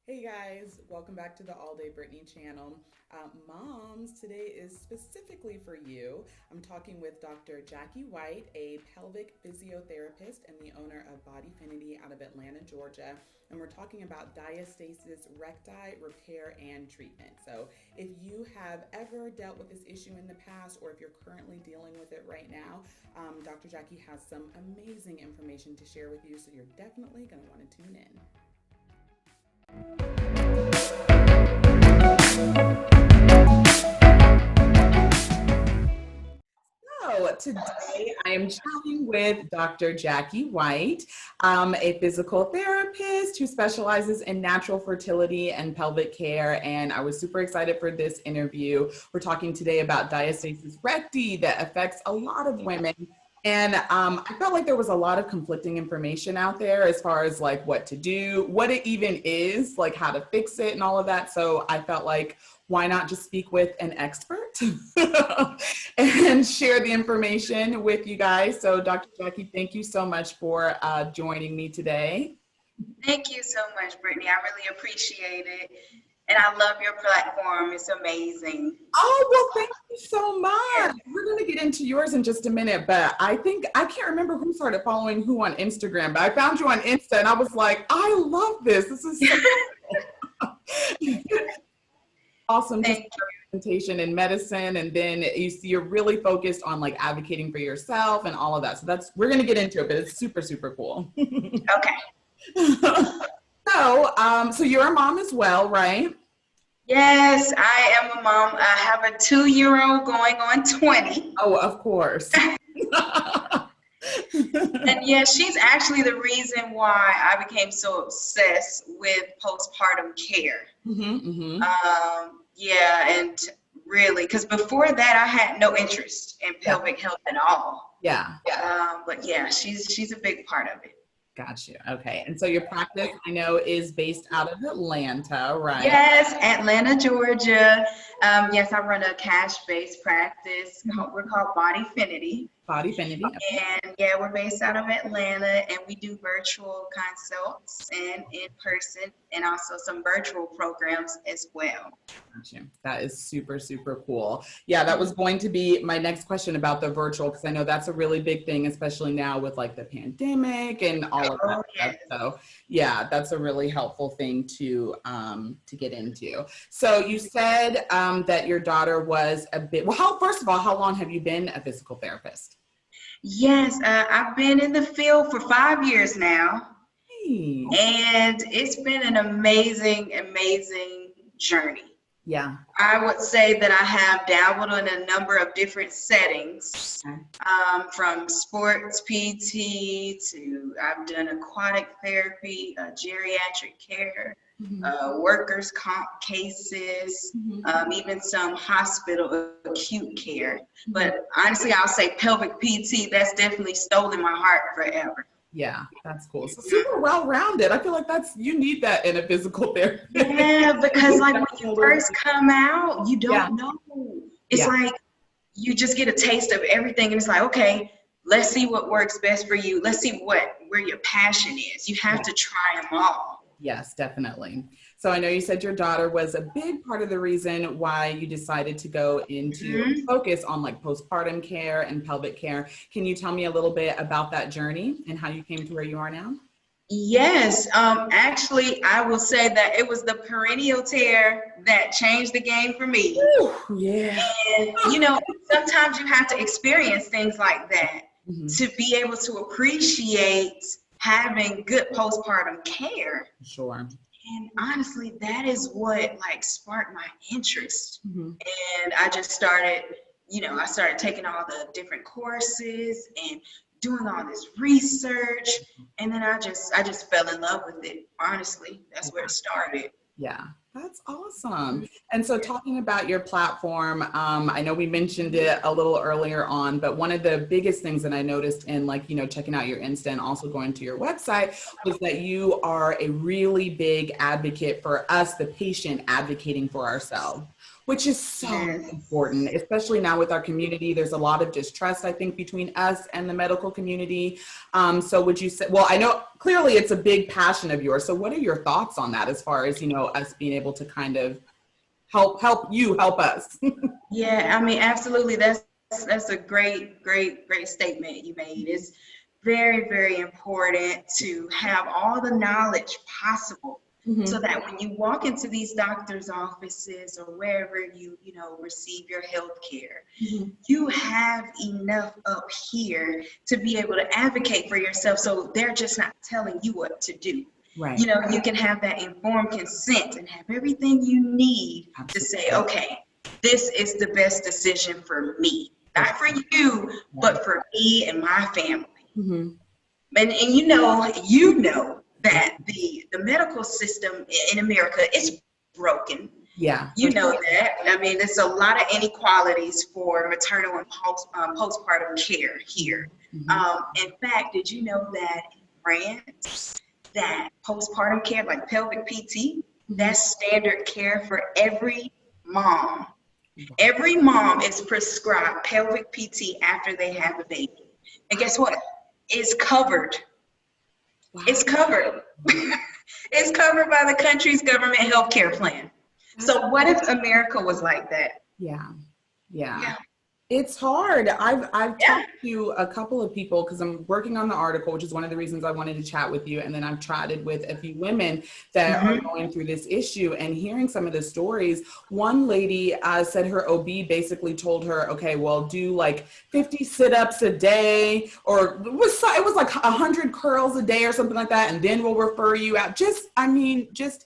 Hey guys, welcome back to the All Day Brittany channel. Moms, today is specifically for you. I'm talking with Dr. Jackie White, a pelvic physiotherapist and the owner of Bodefinity out of Atlanta, Georgia. And we're talking about diastasis recti repair and treatment. So, if you have ever dealt with this issue in the past or if you're currently dealing with it right now, Dr. Jackie has some amazing information to share with you. So, you're definitely going to want to tune in. So today I am chatting with Dr. Jackie White, a physical therapist who specializes in natural fertility and pelvic care. And I was super excited for this interview. We're talking today about diastasis recti that affects a lot of women. And I felt like there was a lot of conflicting information out there as far as like what to do, what it even is, like how to fix it and all of that. So I felt like, why not just speak with an expert and share the information with you guys? So Dr. Jackie, thank you so much for joining me today. Thank you so much, Brittany. I really appreciate it. And I love your platform. It's amazing. Oh, well, thank you so much. We're going to get into yours in just a minute, but I can't remember who started following who on Instagram, but I found you on Insta and I was like, I love this. This is so cool. Awesome. Just representation in medicine. And then you're really focused on like advocating for yourself and all of that. So we're going to get into it, but it's super, super cool. Okay. So you're a mom as well, right? Yes, I am a mom. I have a 2-year-old going on 20. Oh, of course. And yeah, she's actually the reason why I became so obsessed with postpartum care. Yeah, and really, because before that, I had no interest in pelvic health at all. Yeah. But yeah, she's a big part of it. Got you. Okay. And so your practice, I know, is based out of Atlanta, right? Yes, Atlanta, Georgia. Yes, I run a cash-based practice. We're called Bodefinity. Bodefinity. And yeah, we're based out of Atlanta, and we do virtual consults and in person, and also some virtual programs as well. Gotcha. That is super, super cool. Yeah, that was going to be my next question about the virtual, because I know that's a really big thing, especially now with like the pandemic and all of that stuff. So yeah, that's a really helpful thing to get into. So you said that your daughter was a bit, well, first of all, how long have you been a physical therapist? Yes, I've been in the field for 5 years now. Hey. And it's been an amazing, amazing journey. Yeah. I would say that I have dabbled in a number of different settings, from sports PT to I've done aquatic therapy, geriatric care, workers' comp cases, even some hospital acute care. But honestly, I'll say pelvic PT, that's definitely stolen my heart forever. Yeah, that's cool. So super well-rounded. I feel like you need that in a physical therapist. Yeah, because like when you first come out, you don't know. It's like you just get a taste of everything, and it's like, okay, let's see what works best for you. Let's see where your passion is. You have to try them all. Yes, definitely. So I know you said your daughter was a big part of the reason why you decided to go into focus on like postpartum care and pelvic care. Can you tell me a little bit about that journey and how you came to where you are now? Yes, actually, I will say that it was the perineal tear that changed the game for me. Ooh, yeah. And, you know, sometimes you have to experience things like that to be able to appreciate having good postpartum care. Sure. And honestly, that is what like sparked my interest. And I just started, I started taking all the different courses and doing all this research. And then I just fell in love with it. Honestly, that's where it started. Yeah, that's awesome. And so talking about your platform, I know we mentioned it a little earlier on, but one of the biggest things that I noticed in checking out your Insta and also going to your website was that you are a really big advocate for us, the patient, advocating for ourselves. which is so important, especially now with our community. There's a lot of distrust, I think, between us and the medical community. So would you say, well, I know clearly it's a big passion of yours. So what are your thoughts on that as far as, you know, us being able to kind of help you help us? Yeah, I mean, absolutely. That's a great statement you made. It's very, very important to have all the knowledge possible. So that when you walk into these doctors' offices or wherever you know, receive your health care, you have enough up here to be able to advocate for yourself. So they're just not telling you what to do. Right. You know, you can have that informed consent and have everything you need to say, okay, this is the best decision for me. Not for you, but for me and my family. And you know that the medical system in America is broken. Yeah. You know that. I mean, there's a lot of inequalities for maternal and postpartum care here. In fact, did you know that in France, that postpartum care, like pelvic PT, that's standard care for every mom. Every mom is prescribed pelvic PT after they have a baby. And guess what? It's covered. Wow. It's covered. It's covered by the country's government health care plan. So what if America was like that? Yeah. It's hard. I've talked to a couple of people because I'm working on the article, which is one of the reasons I wanted to chat with you. And then I've chatted with a few women that are going through this issue and hearing some of the stories. One lady said her OB basically told her, okay, well, do like 50 sit-ups a day, or it was like 100 curls a day or something like that. And then we'll refer you out. Just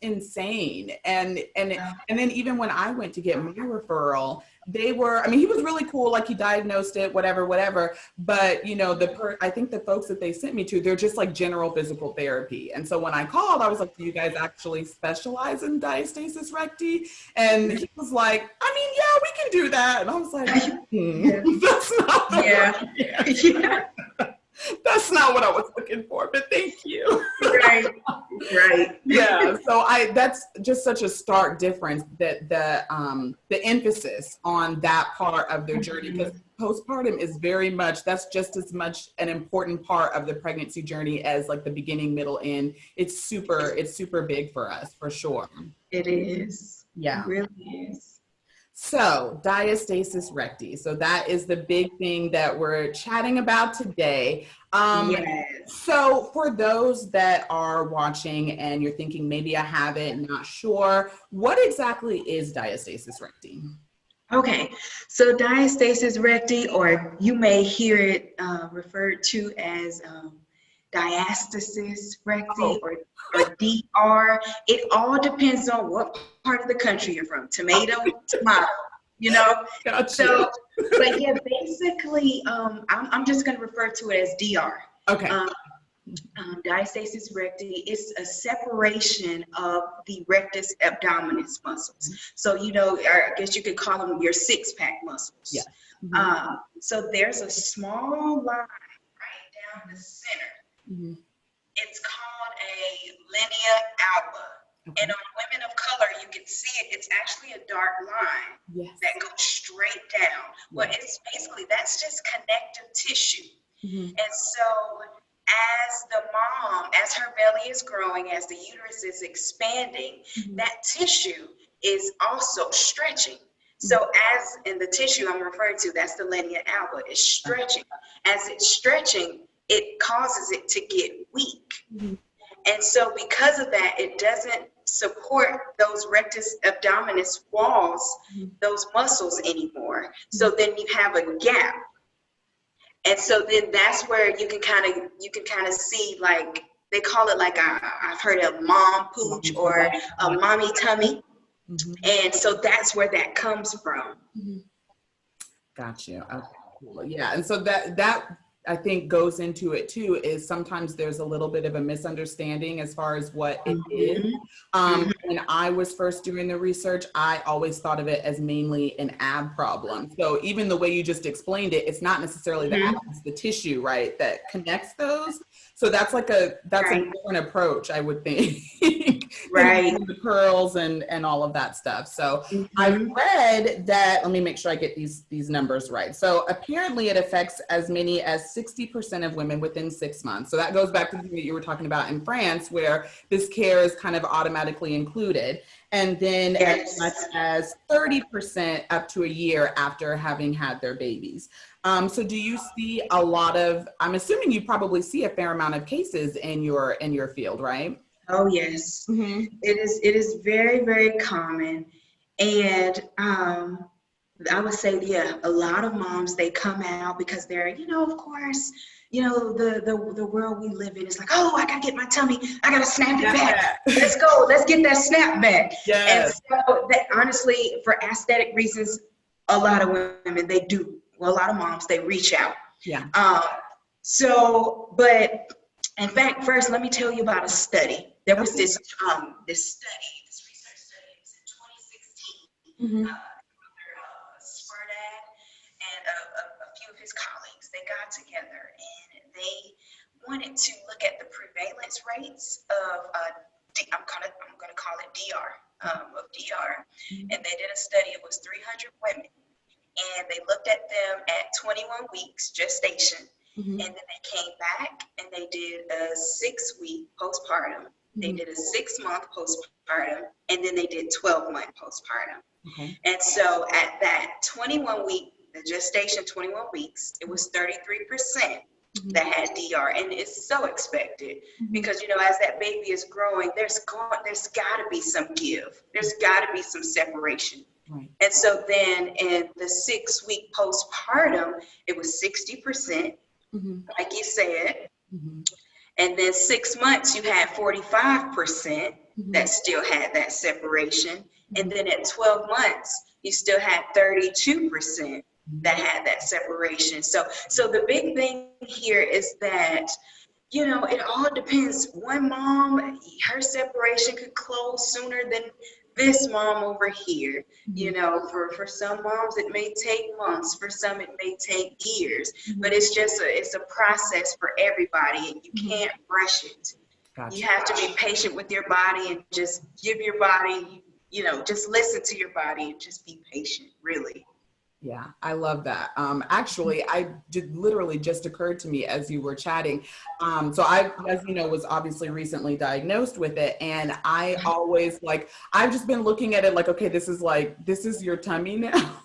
insane. And then even when I went to get my referral, he was really cool, like he diagnosed it, whatever. But, you know, I think the folks that they sent me to, they're just like general physical therapy. And so when I called, I was like, do you guys actually specialize in diastasis recti? And he was like, I mean, yeah, we can do that. And I was like, that's not that's not what I was looking for, but thank you. Right. Yeah. So that's just such a stark difference, that the emphasis on that part of their journey, because postpartum is that's just as much an important part of the pregnancy journey as like the beginning, middle, end. It's super big for us, for sure. It is. Yeah. It really is. So diastasis recti. So that is the big thing that we're chatting about today. So for those that are watching and you're thinking, maybe I have it, not sure, what exactly is diastasis recti? Okay, so diastasis recti, or you may hear it referred to as diastasis recti or DR. It all depends on what part of the country you're from. Tomato, you know. Gotcha. So, but yeah, basically, I'm just going to refer to it as DR. Okay. Diastasis recti is a separation of the rectus abdominis muscles. So, you know, I guess you could call them your six-pack muscles. Yeah. So there's a small line right down the center. It's called a linea alba. Okay. And on women of color, you can see it. It's actually a dark line that goes straight down. Well, it's basically, that's just connective tissue. And so as her belly is growing, as the uterus is expanding, that tissue is also stretching. So as in the tissue I'm referring to, that's the linea alba, is stretching. As it's stretching, it causes it to get weak. And so because of that, it doesn't support those rectus abdominis walls, those muscles anymore. So then you have a gap. And so then that's where you can kind of see, like, they call it, like, I've heard of mom pooch or a mommy tummy. And so that's where that comes from. Gotcha. Okay, cool. Yeah. And so that I think goes into it too, is sometimes there's a little bit of a misunderstanding as far as what it is. When I was first doing the research, I always thought of it as mainly an ab problem. So even the way you just explained it, it's not necessarily the ab, it's the tissue, right, that connects those. So that's like that's a Right. different approach, I would think. Right. than the curls and all of that stuff. So I've Mhm. read that, let me make sure I get these numbers right. So apparently it affects as many as 60% of women within 6 months. So that goes back to the thing that you were talking about in France, where this care is kind of automatically included. And then as much Yes. as 30% up to a year after having had their babies. So do you see a lot of, I'm assuming you probably see a fair amount of cases in your field, right? Oh, yes. Mm-hmm. It is very, very common. And I would say, yeah, a lot of moms, they come out because they're, of course, the world we live in is like, oh, I gotta get my tummy, I gotta snap it back. Let's go, let's get that snap back. And Yes. so that honestly, for aesthetic reasons, a lot of women, they do, well, a lot of moms, they reach out. Yeah. But in fact, first, let me tell you about a study. There was Okay. this research study. It was in 2016. Mm-hmm. Spurdat and a few of his colleagues, they got together and they wanted to look at the prevalence rates of I'm gonna call it DR, of DR. Mm-hmm. And they did a study. It was 300 women, and they looked at them at 21 weeks gestation. Mm-hmm. And then they came back and they did a 6-week postpartum. They did a 6-month postpartum, and then they did 12-month postpartum. Okay. And so at that 21-week, the gestation 21 weeks, it was 33% that had DR, and it's so expected because as that baby is growing, there's got to be some give. There's got to be some separation. Right. And so then in the 6-week postpartum, it was 60%. Like you said, and then 6 months you had 45% that still had that separation, and then at 12 months you still had 32% that had that separation. So the big thing here is that it all depends. One mom, her separation could close sooner than this mom over here. For some moms it may take months, for some it may take years, but it's a process for everybody, and you can't rush it. Gotcha. You have to be patient with your body and just give your body, just listen to your body and just be patient, really. Yeah, I love that. Actually, literally just occurred to me as you were chatting. So I, as you know, was obviously recently diagnosed with it. And I always I've just been looking at it like, okay, this is your tummy now.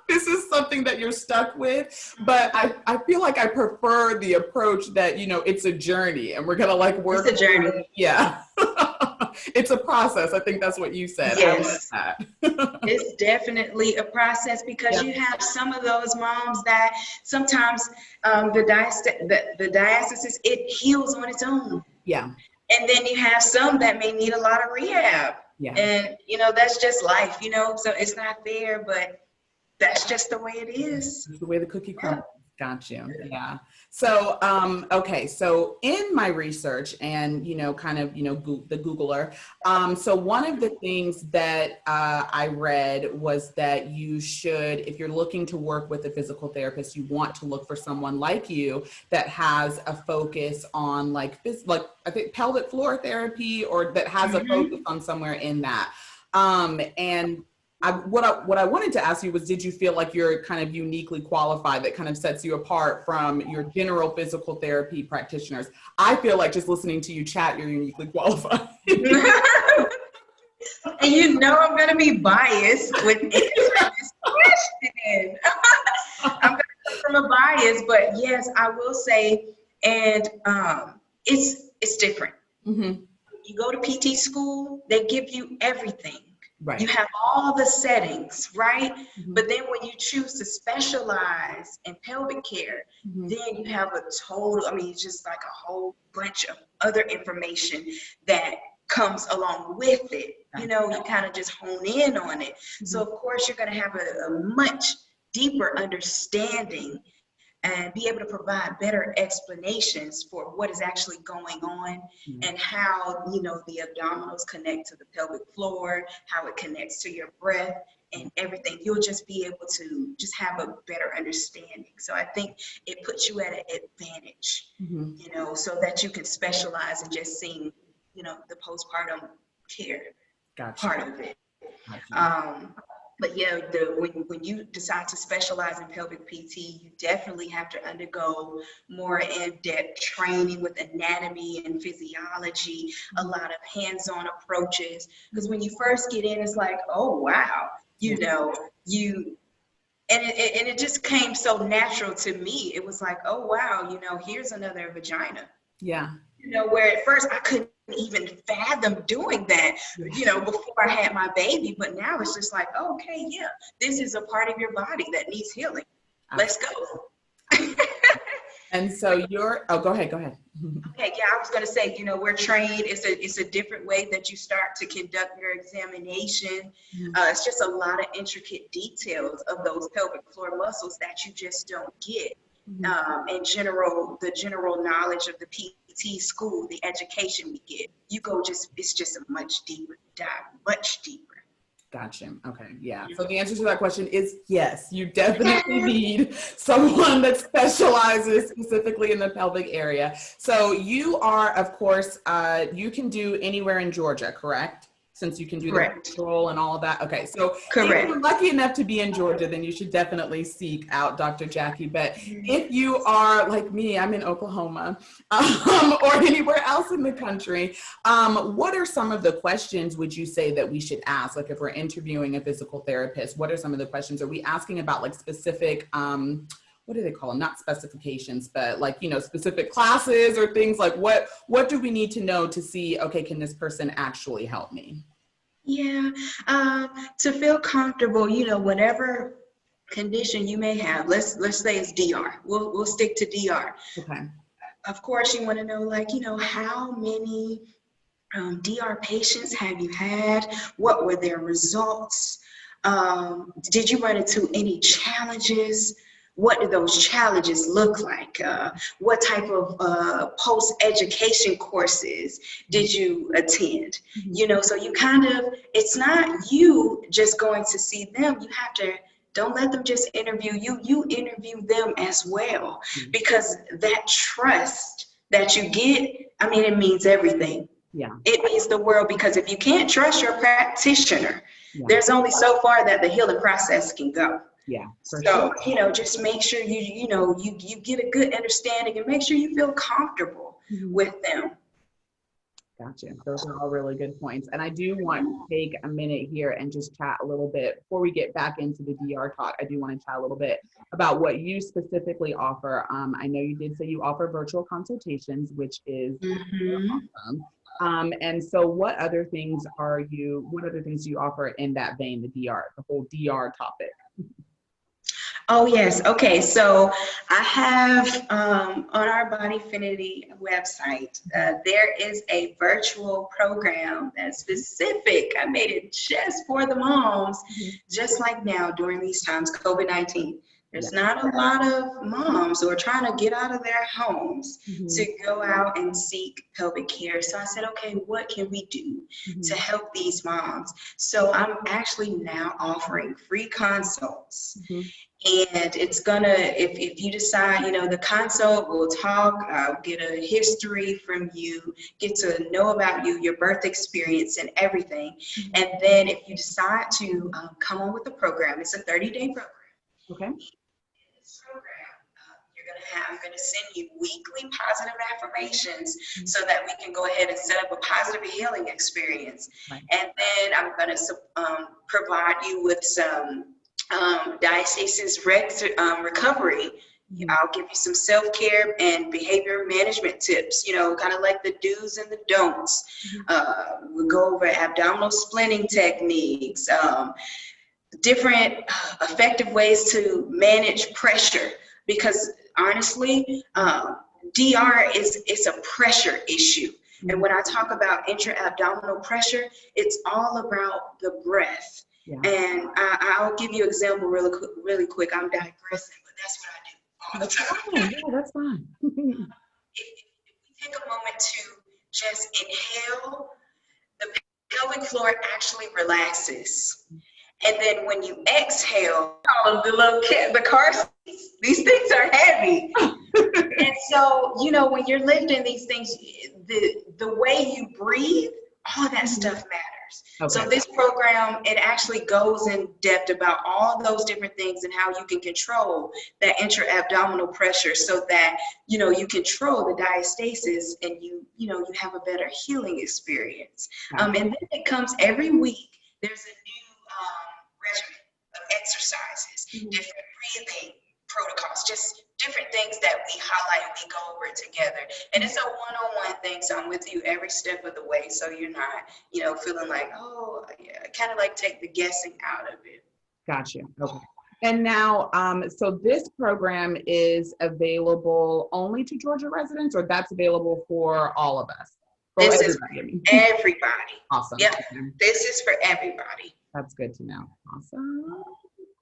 This is something that you're stuck with. But I feel like I prefer the approach that, it's a journey and we're going to work. It's a journey. Yeah. It's a process. I think that's what you said. Yes. I love that. It's definitely a process because you have some of those moms that sometimes the diastasis, it heals on its own. Yeah. And then you have some that may need a lot of rehab. Yeah. And, that's just life, so it's not fair, but that's just the way it is. It's the way the cookie crumbles. Got you. Yeah. So, okay. So in my research and, the Googler, so one of the things that I read was that you should, if you're looking to work with a physical therapist, you want to look for someone like you that has a focus on I think pelvic floor therapy, or that has a focus on somewhere in that. And what I wanted to ask you was, did you feel like you're kind of uniquely qualified that kind of sets you apart from your general physical therapy practitioners? I feel like just listening to you chat, you're uniquely qualified. And I'm going to be biased with this question. I'm going to come from a bias, but yes, I will say, and it's different. You go to PT school, they give you everything. Right. You have all the settings, right? But then when you choose to specialize in pelvic care, then you have it's just like a whole bunch of other information that comes along with it. You kind of just hone in on it. So of course you're going to have a much deeper understanding and be able to provide better explanations for what is actually going on and how, you know, the abdominals connect to the pelvic floor, how it connects to your breath and everything. You'll just be able to just have a better understanding. So I think it puts you at an advantage, you know, so that you can specialize in just seeing, you know, the postpartum care part of it. But yeah, when you decide to specialize in pelvic PT, you definitely have to undergo more in-depth training with anatomy and physiology, a lot of hands-on approaches. Because when you first get in, it's like, oh wow, you know, and it just came so natural to me. It was like, oh wow, you know, here's another vagina. Yeah. You know, where at first I couldn't even fathom doing that, you know, before I had my baby. But now it's just like, oh, okay, yeah, this is a part of your body that needs healing. Let's go. And so oh, go ahead. Okay, yeah, I was going to say, you know, we're trained. It's a different way that you start to conduct your examination. It's just a lot of intricate details of those pelvic floor muscles that you just don't get. In general, the general knowledge of the PT school, the education we get, it's just a much deeper dive, much deeper. Gotcha. Okay. Yeah. So the answer to that question is yes, you definitely need someone that specializes specifically in the pelvic area. So you are, of course, you can do anywhere in Georgia, correct? Since you can do the control and all of that. Okay, so if you're lucky enough to be in Georgia, then you should definitely seek out Dr. Jackie. But if you are like me, I'm in Oklahoma, or anywhere else in the country, what are some of the questions would you say that we should ask? Like if we're interviewing a physical therapist, what are some of the questions? Are we asking about like specific, what do they call them? Not specifications, but like, you know, specific classes or things like what do we need to know to see, okay, can this person actually help me? Yeah, to feel comfortable, you know, whatever condition you may have, let's say it's DR. We'll stick to DR. Okay. Of course, you want to know, like, you know, how many DR patients have you had? What were their results? Did you run into any challenges? What do those challenges look like? What type of post-education courses did you attend? You know, so you kind of, it's not you just going to see them. You have to, don't let them just interview you. You interview them as well, because that trust that you get, I mean, it means everything. Yeah. It means the world, because if you can't trust your practitioner, there's only so far that the healing process can go. Yeah. So, you know, just make sure you get a good understanding and make sure you feel comfortable with them. Gotcha. Those are all really good points. And I do want to take a minute here and just chat a little bit before we get back into the DR talk. I do want to chat a little bit about what you specifically offer. I know you did say you offer virtual consultations, which is awesome. And so what other things do you offer in that vein, the whole DR topic? Oh, yes. Okay. So I have on our Bodefinity website, there is a virtual program that's specific. I made it just for the moms, just like now during these times, COVID-19. There's not a lot of moms who are trying to get out of their homes to go out and seek pelvic care. So I said, okay, what can we do to help these moms? So I'm actually now offering free consults. And it's gonna, if you decide, you know, the consult, we'll talk, I'll get a history from you, get to know about you, your birth experience and everything. And then if you decide to come on with the program, it's a 30-day program. Okay. I'm going to send you weekly positive affirmations so that we can go ahead and set up a positive healing experience. And then I'm going to provide you with some Diastasis Recti recovery. I'll give you some self-care and behavior management tips, you know, kind of like the do's and the don'ts. We'll go over abdominal splinting techniques, different effective ways to manage pressure, because honestly, DR is a pressure issue. And when I talk about intra-abdominal pressure, it's all about the breath. And I'll give you an example really quick. I'm digressing, but that's what I do all the That's time. fine. Yeah, that's fine. If we take a moment to just inhale, the pelvic floor actually relaxes. And then when you exhale, the car seats, these things are heavy. And so, when you're lifting these things, the way you breathe, all that stuff matters. Okay. So this program, it actually goes in depth about all those different things and how you can control that intra-abdominal pressure so that, you control the diastasis and you have a better healing experience. And then it comes every week. There's a new regimen of exercises, different breathing protocols, just different things that we highlight and we go over it together. And it's a one-on-one thing, so I'm with you every step of the way, so you're not, feeling like, oh, yeah, kind of like take the guessing out of it. Gotcha. Okay. And now, so this program is available only to Georgia residents, or that's available for all of us? This is for everybody. Awesome. Yep. This is for everybody. That's good to know. Awesome.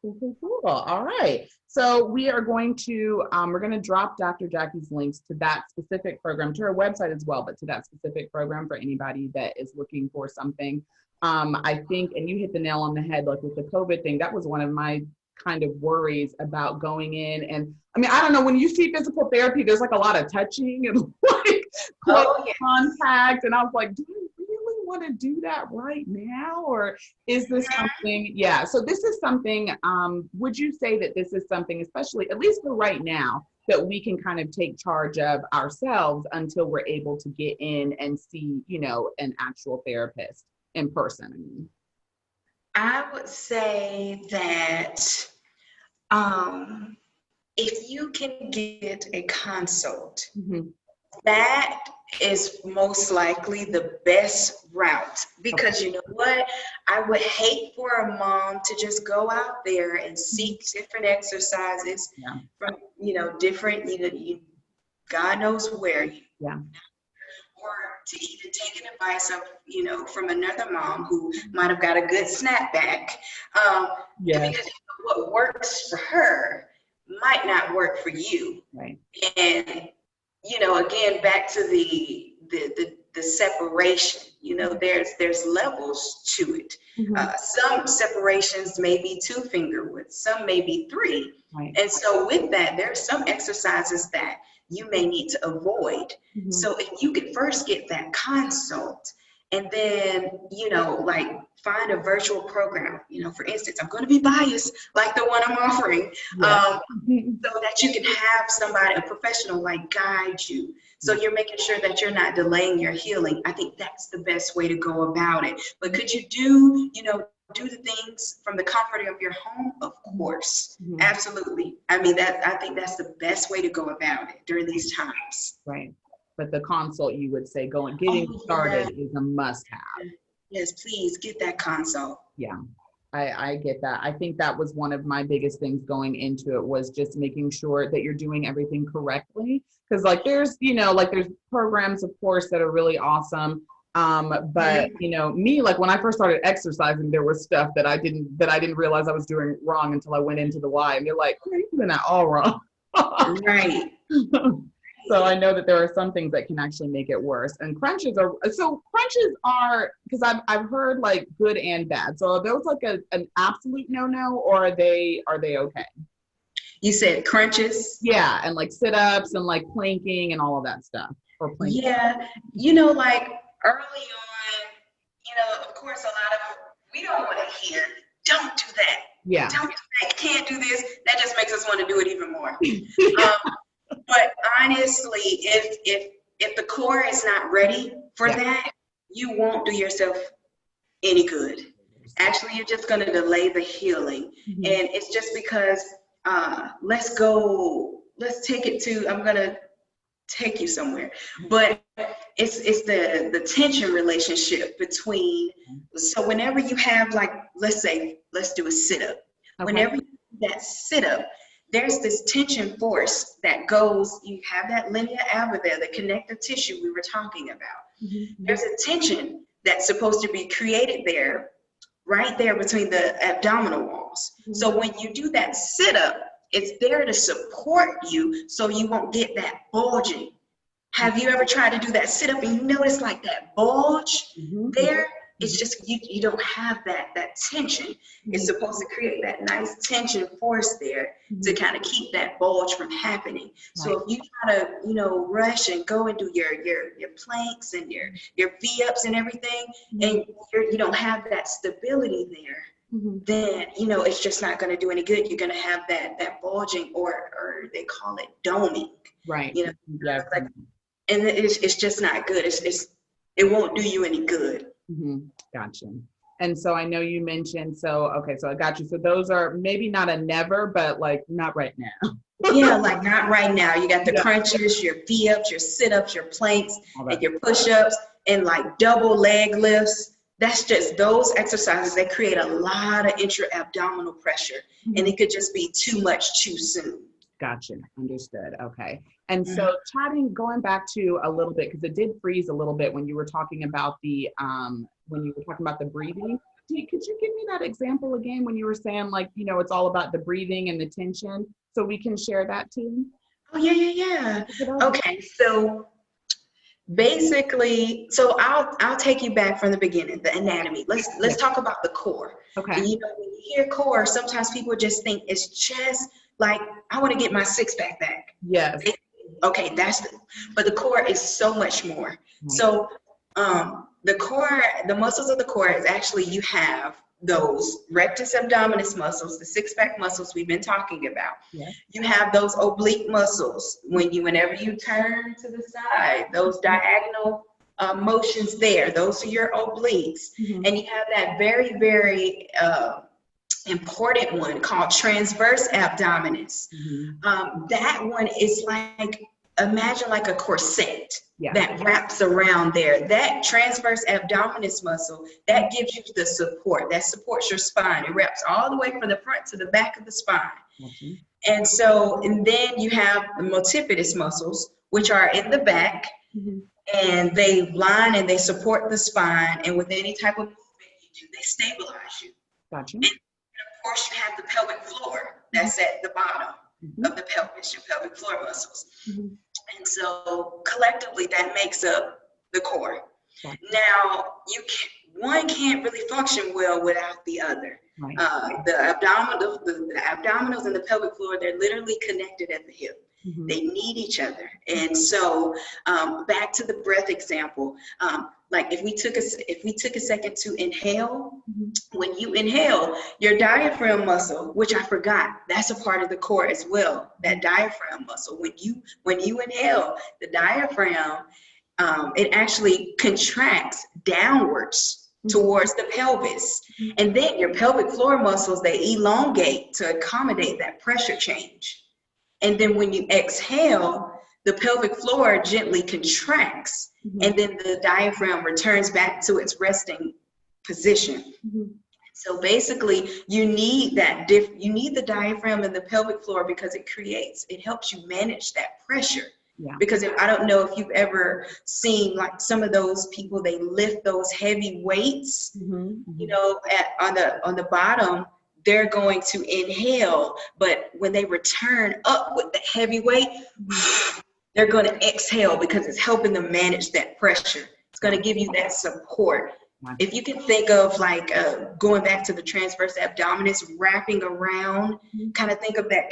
Cool. All right. So we are going to, we're going to drop Dr. Jackie's links to that specific program, to her website as well, but to that specific program for anybody that is looking for something. I think, and you hit the nail on the head, like with the COVID thing, that was one of my kind of worries about going in. And I mean, I don't know, when you see physical therapy, there's like a lot of touching and like close contact. And I was like, do you really want to do that right now? Or is this something, so this is something, would you say that this is something, especially at least for right now, that we can kind of take charge of ourselves until we're able to get in and see, an actual therapist in person? I would say that if you can get a consult, that is most likely the best route, because you know what? I would hate for a mom to just go out there and seek different exercises from, different, God knows where. Or to even take an advice of, from another mom who might have got a good snapback. Because what works for her might not work for you. Right. And, again, back to the separation, there's levels to it. Some separations may be 2 finger width, some may be 3. Right. And so with that, there's some exercises that you may need to avoid. So if you could first get that consult and then, like find a virtual program, for instance, I'm going to be biased like the one I'm offering, so that you can have somebody, a professional, like guide you. So you're making sure that you're not delaying your healing. I think that's the best way to go about it. But could you do the things from the comfort of your home? Of course. Absolutely. I mean, I think that's the best way to go about it during these times. Right. But the consult, you would say, getting started is a must-have. Yes, please get that consult. Yeah, I get that. I think that was one of my biggest things going into it, was just making sure that you're doing everything correctly. Because there's programs, of course, that are really awesome. But me, like when I first started exercising, there was stuff that I didn't realize I was doing wrong until I went into the Y, and they're like, you're doing that all wrong. Right. So I know that there are some things that can actually make it worse. And crunches are, because I've heard like good and bad. So are those like an absolute no-no, or are they okay? You said crunches? Yeah, and like sit-ups and like planking and all of that stuff. Or planking. Yeah, like early on, of course, a lot of, we don't want to hear, don't do that. Yeah. Don't do that, can't do this. That just makes us want to do it even more. But honestly, if the core is not ready for that, you won't do yourself any good. Actually, you're just going to delay the healing. And it's just because, let's take it to, I'm going to take you somewhere. But it's the tension relationship between, so whenever you have let's do a sit-up. Okay. Whenever you do that sit-up, there's this tension force that goes, you have that linea alba there, the connective tissue we were talking about. There's a tension that's supposed to be created there, right there between the abdominal walls. So when you do that sit up, it's there to support you so you won't get that bulging. Have you ever tried to do that sit up and you notice like that bulge there? It's just you don't have that tension. It's supposed to create that nice tension force there to kind of keep that bulge from happening. So if you try to, you know, rush and go and do your planks and your V-ups and everything, and you don't have that stability there, then, you know, it's just not going to do any good. You're going to have that bulging, or they call it doming. Right. You know, like, and it's just not good. It won't do you any good. Gotcha. And so I know you mentioned, so I got you. So those are maybe not a never, but like not right now. Yeah, like not right now. You got the crunches, your V-ups, your sit-ups, your planks, and your push-ups, and like double leg lifts. That's just those exercises that create a lot of intra-abdominal pressure, and it could just be too much too soon. Gotcha. Understood. Okay. And so going back to a little bit, because it did freeze a little bit when you were talking about the breathing. Could you give me that example again when you were saying, like, you know, it's all about the breathing and the tension, so we can share that too? Oh, yeah. Okay. So basically, I'll take you back from the beginning, the anatomy. Let's talk about the core. Okay. And, you know, when you hear core, sometimes people just think it's just like, I want to get my six-pack back. Yes. Okay, but the core is so much more. So the core, the muscles of the core is actually, you have those rectus abdominis muscles, the six-pack muscles we've been talking about. Yeah. You have those oblique muscles whenever you turn to the side, those diagonal motions there, those are your obliques. And you have that very, very important one called transverse abdominis. That one is like, imagine like a corset that wraps around there. That transverse abdominis muscle, that gives you the support. That supports your spine. It wraps all the way from the front to the back of the spine. And then you have the multifidus muscles, which are in the back, and they line and they support the spine. And with any type of movement you do, they stabilize you. Gotcha. And of course, you have the pelvic floor that's at the bottom of the pelvis, your pelvic floor muscles. And so collectively, that makes up the core. Now, one can't really function well without the other. The abdominals and the pelvic floor, they're literally connected at the hip. They need each other. And so back to the breath example, like if we took a second to inhale, when you inhale, your diaphragm muscle, which I forgot, that's a part of the core as well, that diaphragm muscle. When you inhale, the diaphragm, it actually contracts downwards towards the pelvis. And then your pelvic floor muscles, they elongate to accommodate that pressure change. And then when you exhale, the pelvic floor gently contracts, and then the diaphragm returns back to its resting position. So basically, you need the diaphragm and the pelvic floor because it helps you manage that pressure. Because I don't know if you've ever seen like some of those people, they lift those heavy weights, you know, on the bottom. They're going to inhale, but when they return up with the heavy weight, they're going to exhale because it's helping them manage that pressure. It's going to give you that support. If you can think of like going back to the transverse abdominis, wrapping around, kind of think of that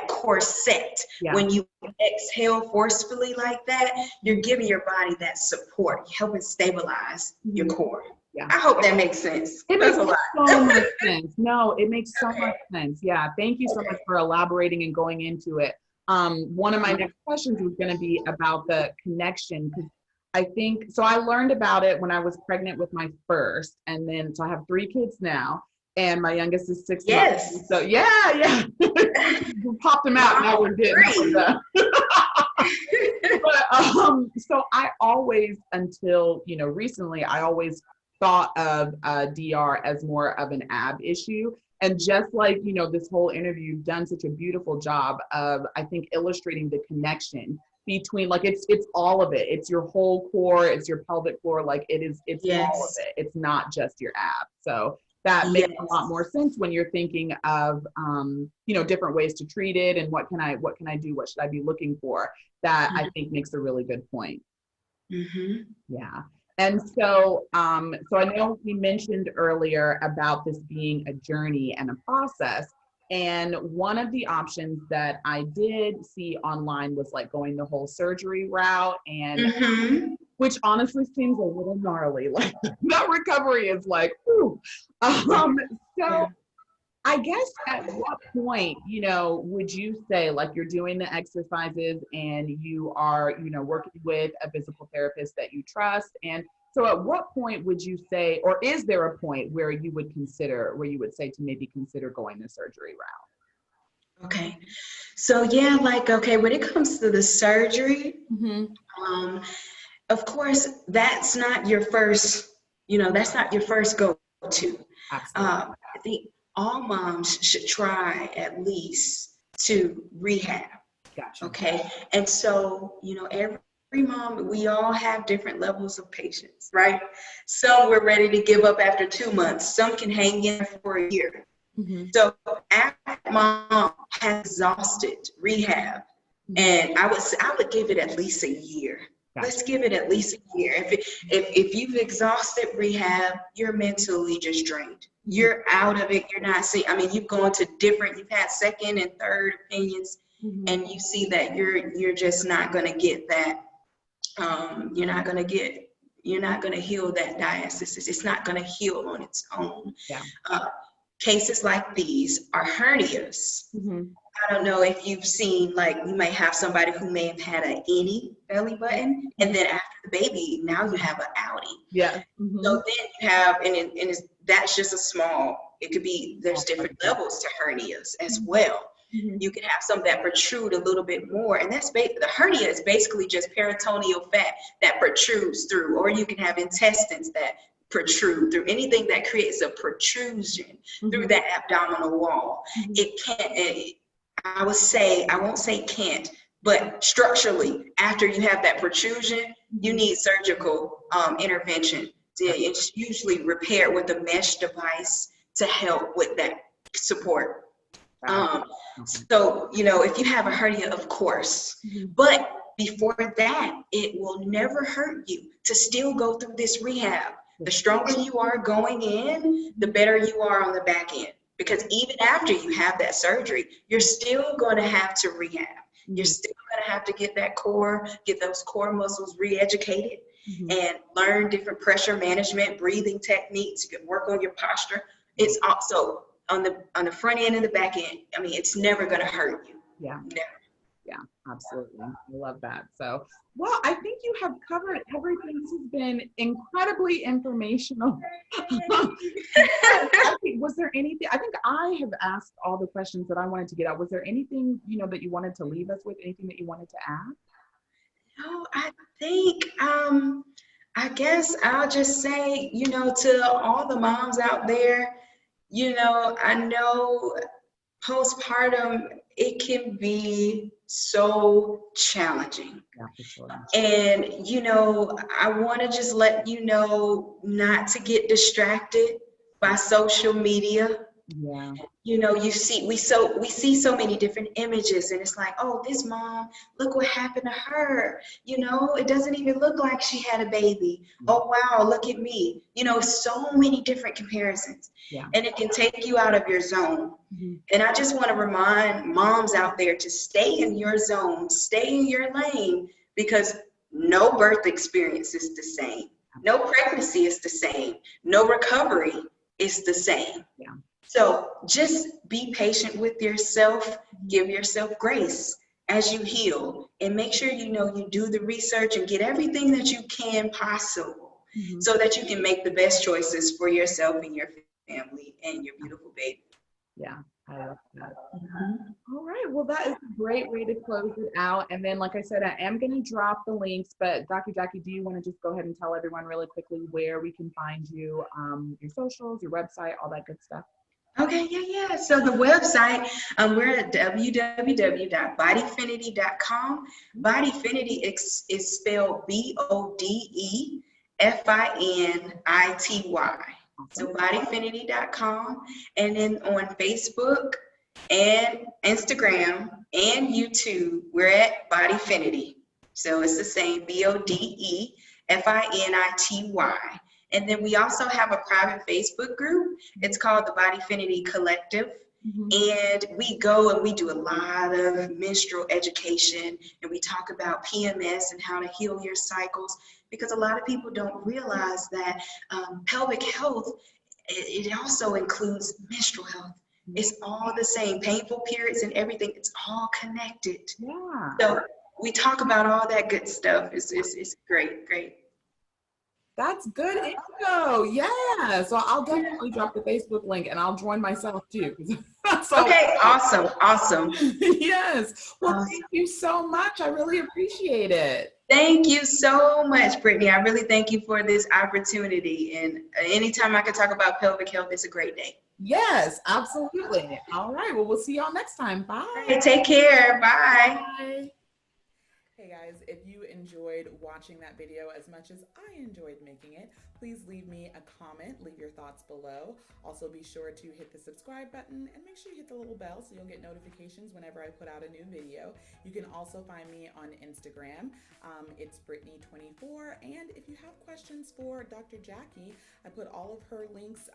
corset. When you exhale forcefully like that, you're giving your body that support, helping stabilize your core. I hope that makes sense. It makes so much sense. No, it makes so much sense. Yeah, thank you so much for elaborating and going into it. One of my next questions was going to be about the connection, because I think, so I learned about it when I was pregnant with my first, and then, so I have 3 kids now, and my youngest is 6 months. So yeah. We popped them out, now we're getting them. But, so I always, until, you know, recently, I always thought of DR as more of an ab issue. And just like, you know, this whole interview, you've done such a beautiful job of, I think, illustrating the connection between, like, it's all of it. It's your whole core, it's your pelvic floor, like it's all of it. It's not just your abs. So that Yes. makes a lot more sense when you're thinking of, you know, different ways to treat it and what can I do? What should I be looking for? That I think makes a really good point. Mm-hmm. Yeah. And so, so I know we mentioned earlier about this being a journey and a process. And one of the options that I did see online was like going the whole surgery route, and Mm-hmm. which honestly seems a little gnarly. Like that recovery is like, whew. So I guess at what point, you know, would you say like you're doing the exercises and you are, you know, working with a physical therapist that you trust? And so at what point would you say, or is there a point where you would say to maybe consider going the surgery route? Okay. So yeah, like, okay, when it comes to the surgery, of course, that's not your first, that's not your first go-to. Absolutely. I think all moms should try at least to rehab. Gotcha. Okay. And so, every mom, we all have different levels of patience, right? Some we're ready to give up after 2 months. Some can hang in for a year. So after mom has exhausted rehab, and I would give it at least a year. Gotcha. Let's give it at least a year. If you've exhausted rehab, you're mentally just drained. You're out of it. You're not seeing. I mean, you've had second and third opinions, and you see that you're just not going to get that. You're not going to heal that diastasis. It's not going to heal on its own. Yeah. Cases like these are hernias. I don't know if you've seen, like, you may have somebody who may have had an innie belly button, and then after the baby, now you have an outie. Yeah. So then you have, that's just a small, it could be, there's different levels to hernias as well. You can have some that protrude a little bit more, and the hernia is basically just peritoneal fat that protrudes through, or you can have intestines that protrude through, anything that creates a protrusion through that abdominal wall. It can't, I won't say can't, but structurally, after you have that protrusion, you need surgical intervention. It's usually repaired with a mesh device to help with that support. So, if you have a hernia, of course, but before that, it will never hurt you to still go through this rehab. The stronger you are going in, the better you are on the back end. Because even after you have that surgery, you're still going to have to rehab. You're still going to have to get those core muscles re-educated and learn different pressure management, breathing techniques. You can work on your posture. It's also on the front end and the back end. I mean, it's never going to hurt you. Yeah. Never. Yeah, absolutely. I love that. So, well, I think you have covered everything. This has been incredibly informational. Was there anything, I think I have asked all the questions that I wanted to get out. Was there anything, that you wanted to leave us with? Anything that you wanted to add? No, I think, I guess I'll just say, to all the moms out there, I know postpartum, it can be so challenging. Yeah, for sure. And, I want to just let you know not to get distracted by social media. Yeah. We see so many different images, and it's like, oh, this mom, look what happened to her. It doesn't even look like she had a baby. Oh, wow, look at me. So many different comparisons. Yeah. And it can take you out of your zone. And I just want to remind moms out there to stay in your zone, stay in your lane, because no birth experience is the same. No pregnancy is the same. No recovery is the same. Yeah. So just be patient with yourself, give yourself grace as you heal, and make sure you do the research and get everything that you can possible so that you can make the best choices for yourself and your family and your beautiful baby. Yeah, I love that. All right, well, that is a great way to close it out. And then, like I said, I am going to drop the links, but Dr. Jackie, do you want to just go ahead and tell everyone really quickly where we can find you, your socials, your website, all that good stuff? Okay, yeah. So the website, we're at www.bodefinity.com. Bodefinity is spelled Bodefinity. Awesome. So bodefinity.com, and then on Facebook and Instagram and YouTube, we're at Bodefinity. So it's the same, Bodefinity. And then we also have a private Facebook group. It's called the Bodefinity Collective. And we go and we do a lot of menstrual education, and we talk about PMS and how to heal your cycles, because a lot of people don't realize that pelvic health, it also includes menstrual health. It's all the same, painful periods and everything, it's all connected. Yeah. So we talk about all that good stuff. It's great, great. That's good info. Yeah. So I'll definitely drop the Facebook link and I'll join myself too. Okay, awesome, awesome. Yes. Well, thank you so much. I really appreciate it. Thank you so much, Brittany. I really thank you for this opportunity. And anytime I can talk about pelvic health, it's a great day. Yes, absolutely. All right. Well, we'll see y'all next time. Bye. Okay, take care. Bye. Bye. Hey guys, if you enjoyed watching that video as much as I enjoyed making it, please leave me a comment, leave your thoughts below. Also be sure to hit the subscribe button and make sure you hit the little bell so you'll get notifications whenever I put out a new video. You can also find me on Instagram. It's Brittany24. And if you have questions for Dr. Jackie, I put all of her links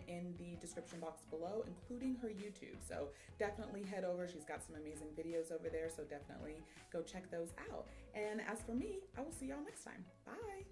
in the description box below, including her YouTube. So definitely head over. She's got some amazing videos over there, so definitely go check those out. And as for me, I will see y'all next time. Bye.